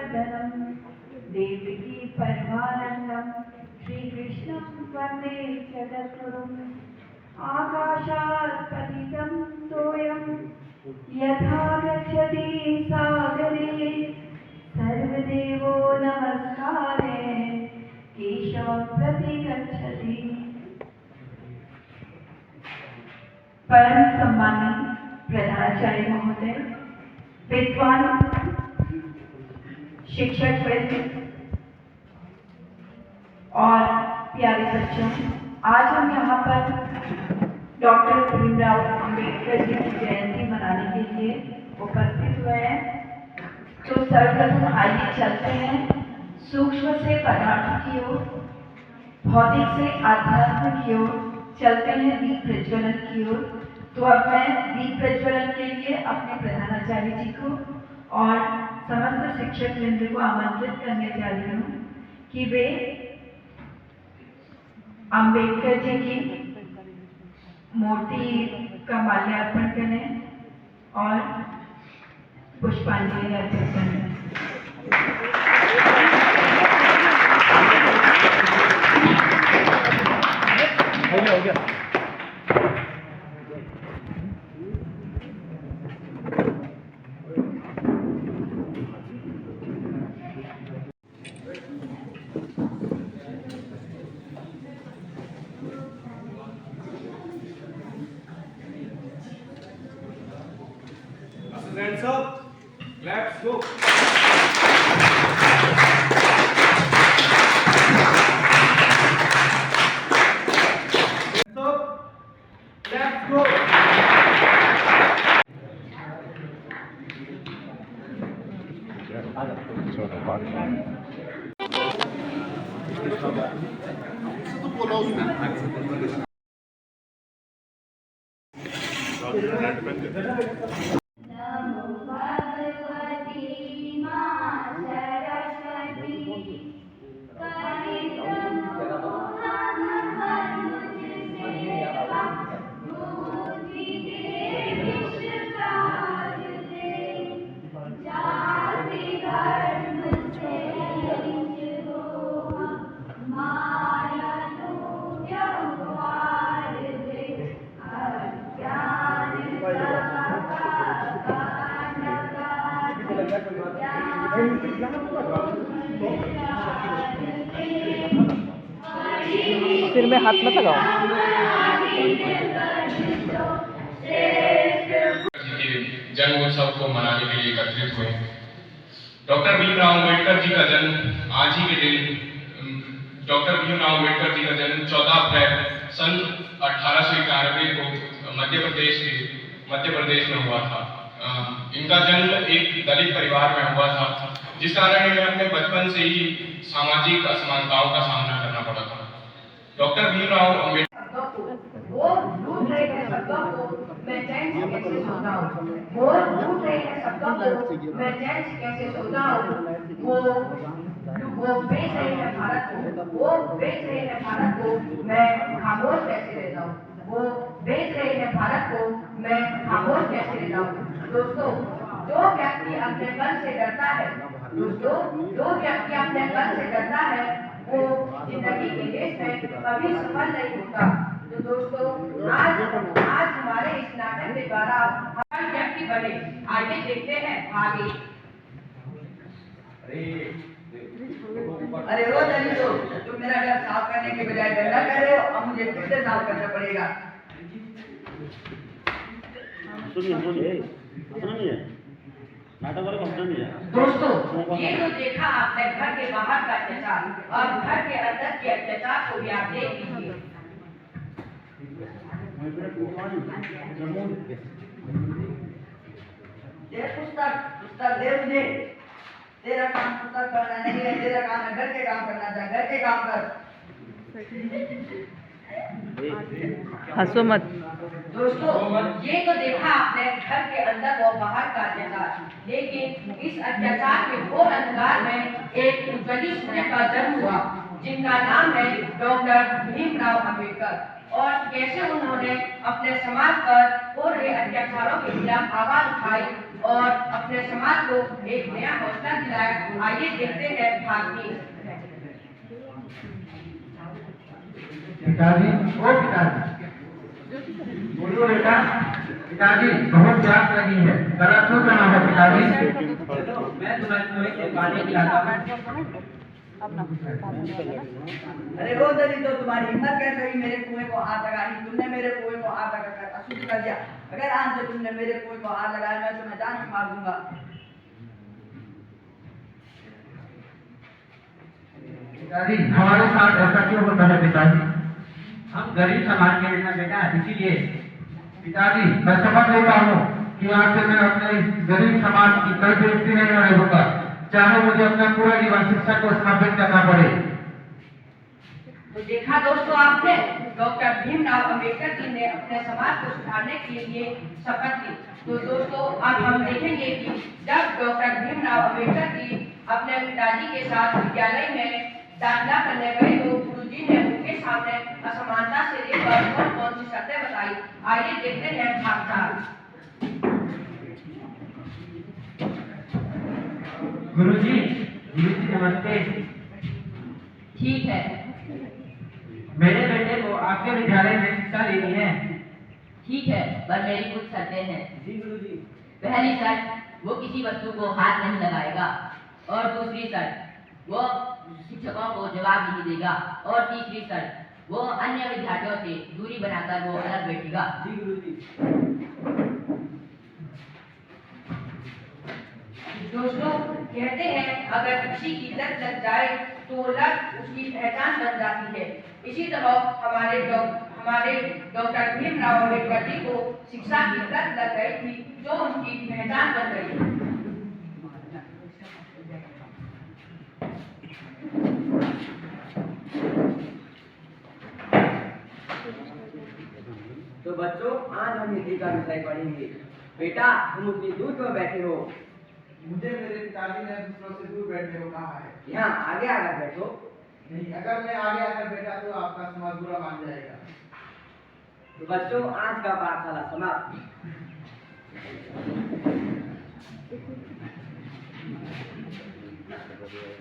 नंदनम देवकी परमानंदम श्रीकृष्णं वन्दे जगद्गुरुम् आकाशात् पतितं तोयं यथा गच्छति सागरे सर्वदेवो नमस्कारे केशवं प्रति गच्छति। परम सम्मानित प्रधानाचार्य महोदय, विद्वान शिक्षक वृंद और प्यारे बच्चों, आज हम यहाँ पर डॉक्टर भीमराव अंबेडकर जी की जयंती मनाने के लिए उपस्थित हुए हैं। तो सर्वप्रथम आइए चलते हैं सूक्ष्म से परमाणु की ओर, भौतिक से आध्यात्म की ओर, चलते हैं दीप प्रज्वलन की ओर। तो अब मैं दीप प्रज्वलन के लिए अपने प्रधानाचार्य जी को और समस्त शिक्षक वृंद को आमंत्रित करने जा रही हूँ कि वे अंबेडकर जी की मूर्ति का माल्यार्पण करें और पुष्पांजलि अर्पित करें। हो गया। Hands up, let's go. Hands up, let's go. सिर में हाथ मत लगाओ। जन्म उत्सव को मनाने के लिए एकत्रित हुए। डॉक्टर भीमराव अम्बेडकर जी का जन्म आज ही के दिन डॉक्टर भीमराव अम्बेडकर जी का जन्म 14 अप्रैल सन 1891 को मध्य प्रदेश में हुआ था। इनका जन्म एक दलित परिवार में हुआ था, जिस कारण इन्हें अपने बचपन से ही सामाजिक असमानताओं का सामना करना पड़ा था। डॉक्टर भीमराव अम्बेडकर वो ढूंढ रहे हैं शब्दों को मैं चैन से कैसे सोता हूँ, वो ढूंढ रहे हैं शब्दों को मैं चैन से कैसे सोता हूँ, वो बेच रहे हैं भारत को, वो बेच रहे हैं भारत को मैं खामोश कैसे रहता हूँ, वो बेच रहे हैं भारत को मैं खामोश कैसे रहता हूँ। दोस्तों, जो व्यक्ति अपने मन से डरता है, दोस्तों जो व्यक्ति अपने मन से डरता है वो जिंदगी के रेस में कभी सफल नहीं होता। तो दोस्तों, आज हमारे इस नाटक के द्वारा हर व्यक्ति बने। आगे देखते हैं आगे। अरे वो दलितो, तुम मेरा घर साफ करने के बजाय गंदा कर रहे हो, अब मुझे फिर से साफ करना पड़ेगा। दोस्तों, ये तो देखा आपने घर के बाहर का अत्याचार, और घर के अंदर के अत्याचार को भी आप देख लीजिए। पुस्तक दे मुझे। तेरा काम पुस्तक पढ़ना नहीं है, तेरा काम है घर के काम करना था, घर के काम कर। हंसो मत। दोस्तों, ये तो देखा आपने घर के अंदर और बाहर का अत्याचार, लेकिन इस अत्याचार के घोर अंधकार में एक गली सूर्य का जन्म हुआ, जिनका नाम है डॉक्टर भीमराव अम्बेडकर। और कैसे उन्होंने अपने समाज पर हो रहे अत्याचारों के खिलाफ आवाज उठाई और अपने समाज को एक नया हौसला दिलाया। आइए देखते हैं भाग 3। पिताजी, ओ पिताजी, बोलो बेटा। पिताजी, बहुत प्यास लगी है, गला सूख रहा है पिताजी। मैं तुम्हें कुएं से पानी पिलाता हूं। अरे वो दली, तो तुम्हारी हिम्मत कैसे हुई मेरे कुएं को हाथ लगानी? तुमने मेरे कुएं को हाथ लगाकर अशुद्ध कर दिया। अगर आज से तुमने मेरे कुएं को हाथ लगाया, मैं तुम्हें जान से मार दूंगा। पिताजी, हमारे साथ ऐसा क्यों होता है पिताजी? हम गरीब समाज के हैं बेटा, इसीलिए। पिताजी, मैं समझ लेता हूँ कि आज से मैं अपने गरीब समाज की कोई बेइज्जती नहीं रहूंगा, चाहे मुझे अपना पूरा जीवन शिक्षा को समर्पित करना पड़े। तो देखा दोस्तों आपने, डॉक्टर भीमराव अंबेडकर जी ने अपने समाज को सुधारने के लिए शपथ ली। तो दोस्तों अब हम देखेंगे कि जब डॉक्टर भीमराव अंबेडकर जी अपने पिताजी के साथ विद्यालय में दाखिला करने गए तो गुरुजी ने उनके सामने असमानता से लेकर कौन कौन सी शर्तें बताई। आइए देखते हैं भाग 4। गुरुजी, नमस्ते। ठीक है, मेरे बेटे को आपके विद्यालय में शिक्षा लेनी है। ठीक है, पर मेरी कुछ शर्तें हैं। जी गुरुजी। पहली शर्त, वो किसी वस्तु को हाथ नहीं लगाएगा। और दूसरी शर्त, वो शिक्षकों को जवाब नहीं देगा। और तीसरी शर्त, वो अन्य विद्यार्थियों से दूरी बनाकर वो अलग बैठेगा। जी गुरुजी। दोस्तों कहते हैं अगर किसी की लत लग जाए तो लत उसकी पहचान बन जाती है। इसी तरह हमारे डॉक्टर भीमराव अंबेडकर जी को शिक्षा की लत लग गई थी, जो उनकी पहचान बन गई। तो बच्चों, आज हम हिंदी का विषय पढ़ेंगे। बेटा, तुम उतनी दूर क्यों बैठे हो? मुझे मेरे पिताजी ने दूसरों से दूर बैठने को कहा है। यहाँ आगे आकर बैठो। नहीं, अगर मैं आगे आकर बैठा तो आपका समाज बुरा मान जाएगा। तो बच्चों, आज का पाठशाला समाप्त।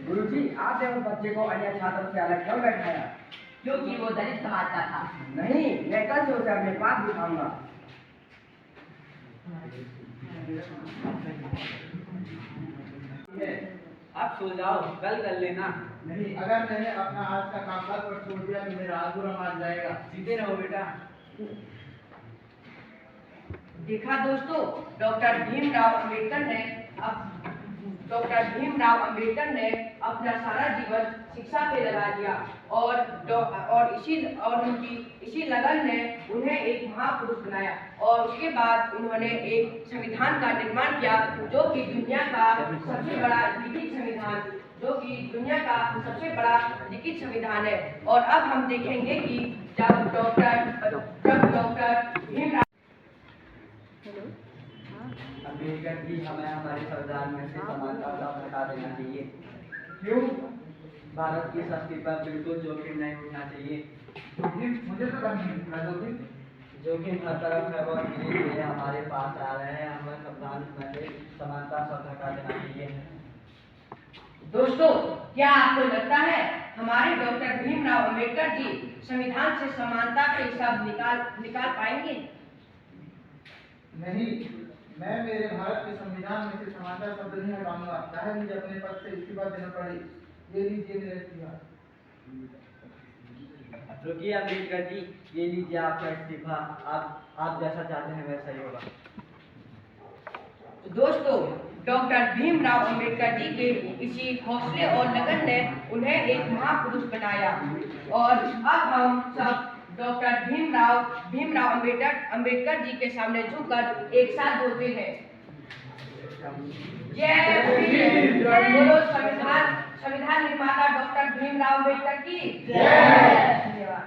गुरुजी, आपने उस बच्चे को अन्य छात्रों से अलग क्यों बैठाया? क्योंकि वो दलित समाज का था। नहीं, मैं कल से उसे अपने पास बिठाऊंगा। अब सो जाओ, कल कर लेना। नहीं, अगर मैंने अपना आज का काम कल पर छोड़ दिया तो मेरा आज बुरा मान जाएगा। सीधे रहो बेटा। देखा दोस्तों, डॉक्टर भीमराव अंबेडकर ने अपना सारा जीवन शिक्षा पे लगा दिया और उनकी इसी लगन ने उन्हें एक महापुरुष बनाया। और उसके बाद उन्होंने एक संविधान का निर्माण किया, जो कि दुनिया का सबसे बड़ा लिखित संविधान है। और अब हम देखेंगे कि जब डॉक्टर भीमराव अंबेडकर जी, हमें हमारे संविधान में से समानता का हटा देना चाहिए। क्यों? भारत की संस्कृति पर बिल्कुल जोखिम नहीं उठना चाहिए। मुझे तो जोखिम जोखिम हर तरफ है और धीरे धीरे हमारे पास आ रहे हैं। हमें संविधान में से समानता शब्द हटा देना चाहिए। दोस्तों, क्या आपको लगता है हमारे डॉक्टर भीमराव अंबेडकर जी संविधान से समानता के शब्द निकाल पाएंगे? नहीं, मैं मेरे भारत के संविधान में से समानता शब्द नहीं हटाऊंगा, चाहे मुझे अपने पद से इस्तीफा देना पड़े। ये लीजिए मेरा इस्तीफा। रुकिए अंबेडकर जी, ये लीजिए आपका इस्तीफा। आप जैसा चाहते हैं वैसा ही होगा। तो दोस्तों, डॉक्टर भीमराव अंबेडकर जी के इसी हौसले और लगन ने उन्हें एक महापुरुष बनाया। और अब हम सब डॉक्टर भीमराव अंबेडकर जी के सामने झुककर एक साथ बोलते हैं, जय भीम। बोलो संविधान निर्माता डॉक्टर भीमराव अंबेडकर की जय। धन्यवाद।